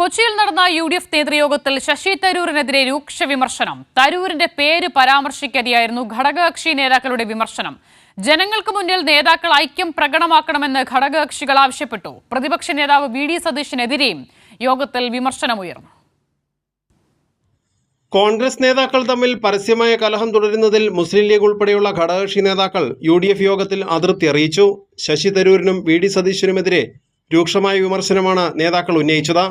കൊച്ചിയിൽ നടന്ന UDF നേതൃയോഗത്തിൽ ശശി തരൂരിനെതിരെ രൂക്ഷ വിമർശനം. തരൂരിന്റെ പേര് പരാമർശിക്കാതെയായിരുന്നു ഘടകകക്ഷി നേതാക്കളുടെ വിമർശനം. ജനങ്ങൾക്ക് മുന്നിൽ നേതാക്കൾ ഐക്യം പ്രകടമാക്കണമെന്ന് ഘടകകക്ഷികൾ ആവശ്യപ്പെട്ടു. പ്രതിപക്ഷ നേതാവ് VD സതീശനെതിരെയും യോഗത്തിൽ വിമർശനമുയർന്നു. കോൺഗ്രസ് നേതാക്കൾ തമ്മിൽ പരസ്യമായ കലഹം തുടരുന്നതിൽ മുസ്ലിം ലീഗ് ഉൾപ്പെടെയുള്ള ഘടകകക്ഷി നേതാക്കൾ UDF യോഗത്തിൽ അതൃപ്തി അറിയിച്ചു. ശശി തരൂരിനും VD സതീശനുമെതിരെ രൂക്ഷമായ വിമർശനമാണ് നേതാക്കൾ ഉന്നയിച്ചത്.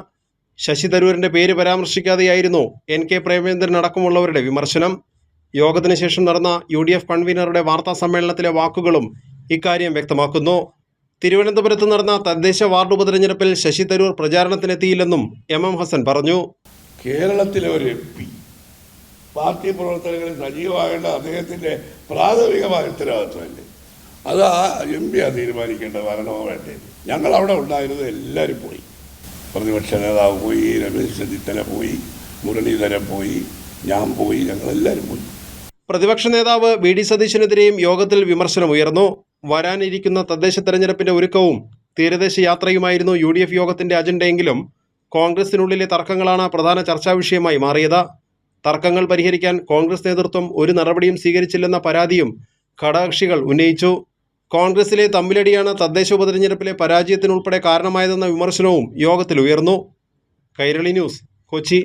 ശശി തരൂരിന്റെ പേര് പരാമർശിക്കാതെയായിരുന്നു NK പ്രേമചന്ദ്രൻ അടക്കമുള്ളവരുടെ വിമർശനം. യോഗത്തിന് ശേഷം നടന്ന UDF കൺവീനറുടെ വാർത്താ സമ്മേളനത്തിലെ വാക്കുകളും ഇക്കാര്യം വ്യക്തമാക്കുന്നു. തിരുവനന്തപുരത്ത് നടന്ന തദ്ദേശ വാർഡ് ഉപതെരഞ്ഞെടുപ്പിൽ ശശി തരൂർ പ്രചാരണത്തിനെത്തിയില്ലെന്നും MM ഹസൻ പറഞ്ഞു. കേരളത്തിലെ ഒരു MP പാർട്ടി പ്രവർത്തനങ്ങളിൽ സജീവമാകേണ്ട അദ്ദേഹത്തിന്റെ പ്രാഥമികമായ ഉത്തരവാദിത്വമല്ലേ, അത് ആ MP തീരുമാനിക്കേണ്ട വരണോ വേണ്ടേ. ഞങ്ങൾ അവിടെ ഉണ്ടായിരുന്നത് എല്ലാവരും പോയി. പ്രതിപക്ഷ നേതാവ് പോയി, രമേശ് ചെന്നിത്തല പോയി, മുരളീധരൻ പോയി, ഞാൻ പോയി, ഞങ്ങളെല്ലാവരും പോയി. പ്രതിപക്ഷ നേതാവ് VD സതീശനെതിരെയും യോഗത്തിൽ വിമർശനമുയർന്നു. വരാനിരിക്കുന്ന തദ്ദേശ തെരഞ്ഞെടുപ്പിന്റെ ഒരുക്കവും തീരദേശ യാത്രയുമായിരുന്നു UDF യോഗത്തിന്റെ അജണ്ടയെങ്കിലും കോൺഗ്രസിനുള്ളിലെ തർക്കങ്ങളാണ് പ്രധാന ചർച്ചാ വിഷയമായി മാറിയത്. തർക്കങ്ങൾ പരിഹരിക്കാൻ കോൺഗ്രസ് നേതൃത്വം ഒരു നടപടിയും സ്വീകരിച്ചില്ലെന്ന പരാതിയും ഘടകകക്ഷികൾ ഉന്നയിച്ചു. കോൺഗ്രസിലെ തമ്മിലടിയാണ് തദ്ദേശ ഉപതെരഞ്ഞെടുപ്പിലെ പരാജയത്തിനുൾപ്പെടെ കാരണമായതെന്ന വിമർശനവും യോഗത്തിൽ ഉയർന്നു. കൈരളി ന്യൂസ്, കൊച്ചി.